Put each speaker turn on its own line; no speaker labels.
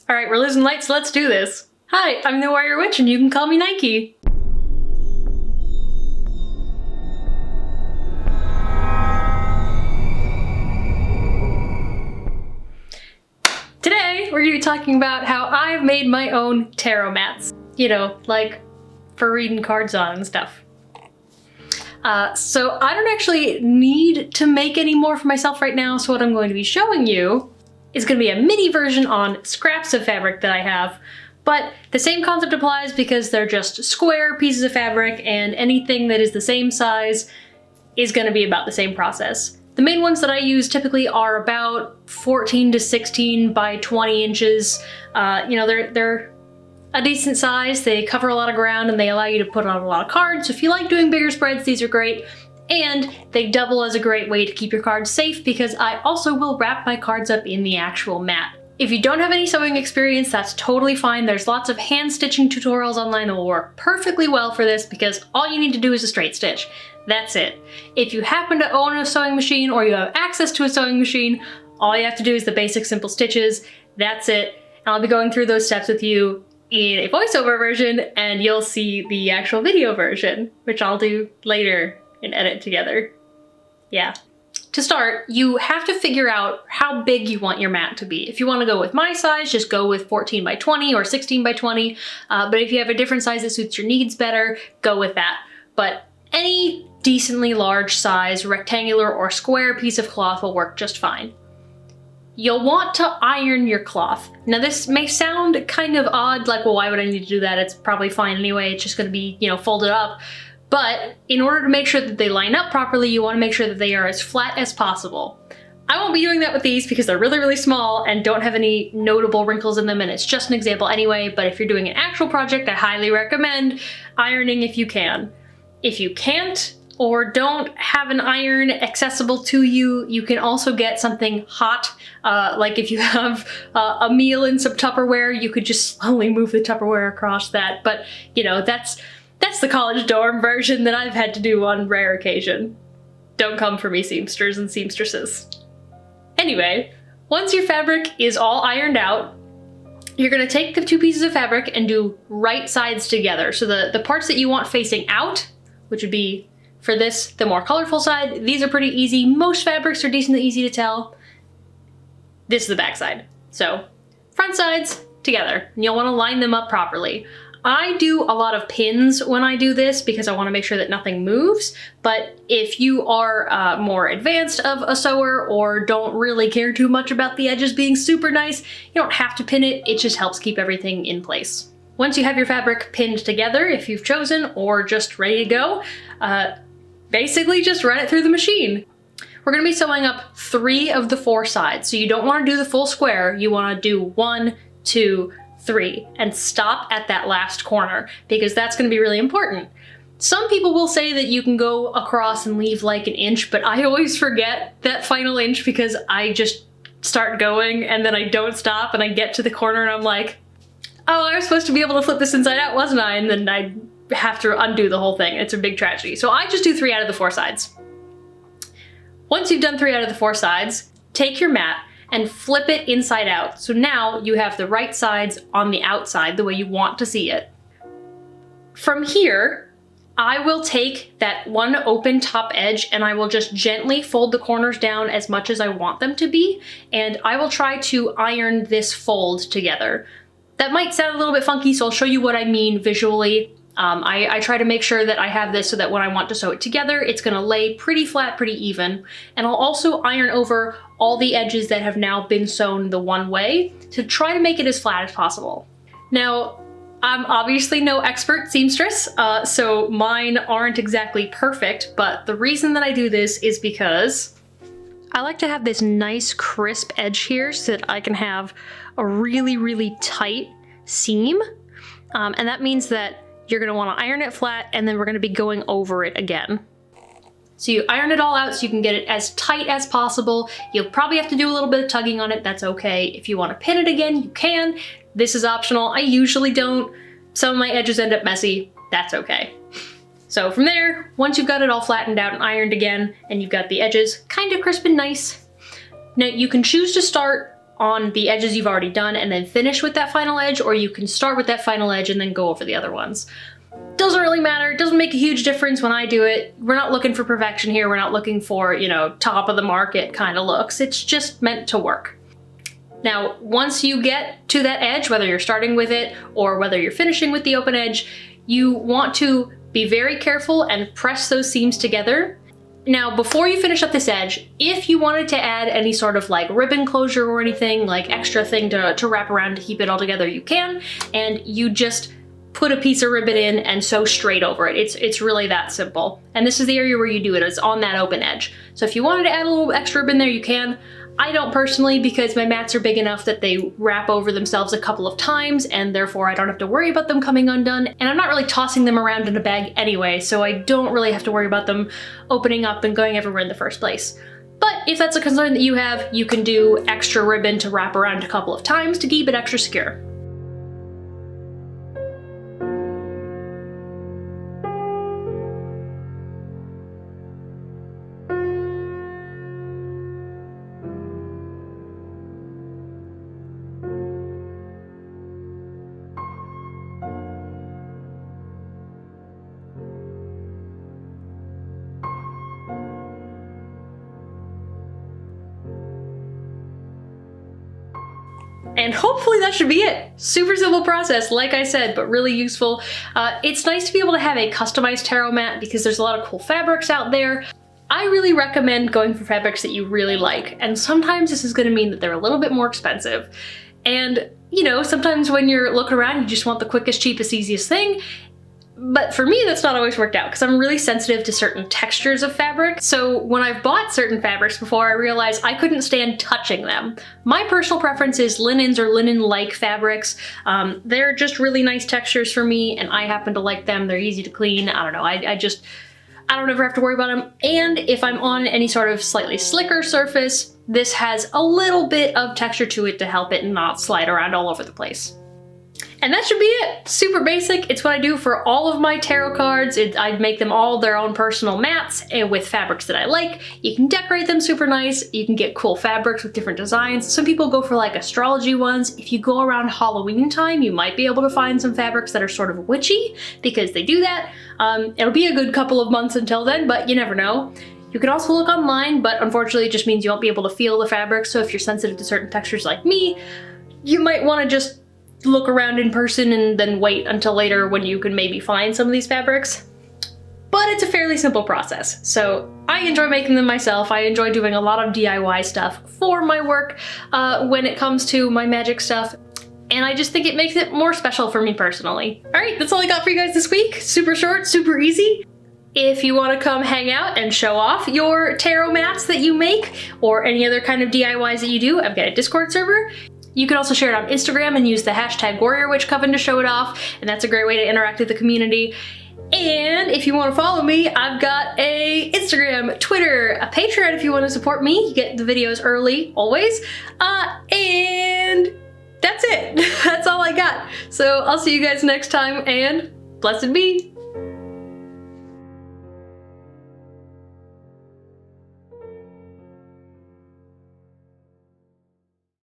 Alright, we're losing light, so let's do this. Hi, I'm the Warrior Witch and you can call me Nike. Today, we're going to be talking about how I've made my own tarot mats. You know, like for reading cards on and stuff. So I don't actually need to make any more for myself right now, so what I'm going to be showing you is going to be a mini version on scraps of fabric that I have, but the same concept applies because they're just square pieces of fabric and anything that is the same size is going to be about the same process. The main ones that I use typically are about 14 to 16 by 20 inches. You know, they're a decent size, they cover a lot of ground, and they allow you to put on a lot of cards. So if you like doing bigger spreads, these are great. And they double as a great way to keep your cards safe because I also will wrap my cards up in the actual mat. If you don't have any sewing experience, that's totally fine. There's lots of hand stitching tutorials online that will work perfectly well for this because all you need to do is a straight stitch. That's it. If you happen to own a sewing machine or you have access to a sewing machine, all you have to do is the basic simple stitches. That's it. And I'll be going through those steps with you in a voiceover version, and you'll see the actual video version, which I'll do later and edit together. Yeah. To start, you have to figure out how big you want your mat to be. If you want to go with my size, just go with 14 by 20 or 16 by 20. But if you have a different size that suits your needs better, go with that. But any decently large size, rectangular or square piece of cloth will work just fine. You'll want to iron your cloth. Now this may sound kind of odd, like, well, why would I need to do that? It's probably fine anyway. It's just going to be, you know, folded up. But in order to make sure that they line up properly, you want to make sure that they are as flat as possible. I won't be doing that with these because they're really, really small and don't have any notable wrinkles in them, and it's just an example anyway, but if you're doing an actual project, I highly recommend ironing if you can. If you can't or don't have an iron accessible to you, you can also get something hot. Like if you have a meal in some Tupperware, you could just slowly move the Tupperware across that. But, you know, that's the college dorm version that I've had to do on rare occasion. Don't come for me, seamsters and seamstresses. Anyway, once your fabric is all ironed out, you're gonna take the two pieces of fabric and do right sides together. So the parts that you want facing out, which would be, for this, the more colorful side, these are pretty easy. Most fabrics are decently easy to tell. This is the back side. So, front sides together, and you'll wanna line them up properly. I do a lot of pins when I do this because I want to make sure that nothing moves, but if you are more advanced of a sewer or don't really care too much about the edges being super nice, you don't have to pin it, it just helps keep everything in place. Once you have your fabric pinned together, if you've chosen, or just ready to go, basically just run it through the machine. We're going to be sewing up 3 of the 4 sides, so you don't want to do the full square, you want to do 1, 2, 3, and stop at that last corner, because that's going to be really important. Some people will say that you can go across and leave like an inch, but I always forget that final inch because I just start going and then I don't stop and I get to the corner and I'm like, oh, I was supposed to be able to flip this inside out, wasn't I? And then I have to undo the whole thing. It's a big tragedy. So I just do 3 out of the 4 sides. Once you've done 3 out of the 4 sides, take your mat and flip it inside out. So now you have the right sides on the outside the way you want to see it. From here, I will take that one open top edge and I will just gently fold the corners down as much as I want them to be, and I will try to iron this fold together. That might sound a little bit funky, so I'll show you what I mean visually. I try to make sure that I have this so that when I want to sew it together, it's gonna lay pretty flat, pretty even. And I'll also iron over all the edges that have now been sewn the one way to try to make it as flat as possible. Now, I'm obviously no expert seamstress, so mine aren't exactly perfect, but the reason that I do this is because I like to have this nice crisp edge here so that I can have a really, really tight seam. And that means that you're gonna wanna iron it flat and then we're gonna be going over it again. So you iron it all out so you can get it as tight as possible. You'll probably have to do a little bit of tugging on it, that's okay. If you wanna pin it again, you can. This is optional, I usually don't. Some of my edges end up messy, that's okay. So from there, once you've got it all flattened out and ironed again, and you've got the edges kind of crisp and nice, now you can choose to start on the edges you've already done and then finish with that final edge, or you can start with that final edge and then go over the other ones. Doesn't really matter. It doesn't make a huge difference when I do it. We're not looking for perfection here. We're not looking for, you know, top of the market kind of looks. It's just meant to work. Now, once you get to that edge, whether you're starting with it or whether you're finishing with the open edge, you want to be very careful and press those seams together. Now, before you finish up this edge, if you wanted to add any sort of like ribbon closure or anything, like extra thing to wrap around to keep it all together, you can, and you just put a piece of ribbon in and sew straight over it. It's really that simple. And this is the area where you do it, it's on that open edge. So if you wanted to add a little extra ribbon there, you can. I don't personally, because my mats are big enough that they wrap over themselves a couple of times, and therefore I don't have to worry about them coming undone. And I'm not really tossing them around in a bag anyway, so I don't really have to worry about them opening up and going everywhere in the first place. But if that's a concern that you have, you can do extra ribbon to wrap around a couple of times to keep it extra secure. And hopefully that should be it. Super simple process, like I said, but really useful. It's nice to be able to have a customized tarot mat because there's a lot of cool fabrics out there. I really recommend going for fabrics that you really like, and sometimes this is going to mean that they're a little bit more expensive. And, you know, sometimes when you're looking around, you just want the quickest, cheapest, easiest thing. But for me, that's not always worked out because I'm really sensitive to certain textures of fabric. So when I've bought certain fabrics before, I realized I couldn't stand touching them. My personal preference is linens or linen-like fabrics. They're just really nice textures for me, and I happen to like them. They're easy to clean. I don't know, I don't ever have to worry about them. And if I'm on any sort of slightly slicker surface, this has a little bit of texture to it to help it not slide around all over the place. And that should be it. Super basic. It's what I do for all of my tarot cards. I make them all their own personal mats with fabrics that I like. You can decorate them super nice. You can get cool fabrics with different designs. Some people go for like astrology ones. If you go around Halloween time, you might be able to find some fabrics that are sort of witchy because they do that. It'll be a good couple of months until then, but you never know. You can also look online, but unfortunately it just means you won't be able to feel the fabric. So if you're sensitive to certain textures like me, you might want to just look around in person and then wait until later when you can maybe find some of these fabrics. But it's a fairly simple process. So I enjoy making them myself. I enjoy doing a lot of DIY stuff for my work when it comes to my magic stuff. And I just think it makes it more special for me personally. All right, that's all I got for you guys this week. Super short, super easy. If you want to come hang out and show off your tarot mats that you make or any other kind of DIYs that you do, I've got a Discord server. You can also share it on Instagram and use the hashtag WarriorWitchCoven to show it off, and that's a great way to interact with the community. And if you want to follow me, I've got a Instagram, Twitter, a Patreon if you want to support me. You get the videos early, always. And that's it. That's all I got. So I'll see you guys next time, and blessed be.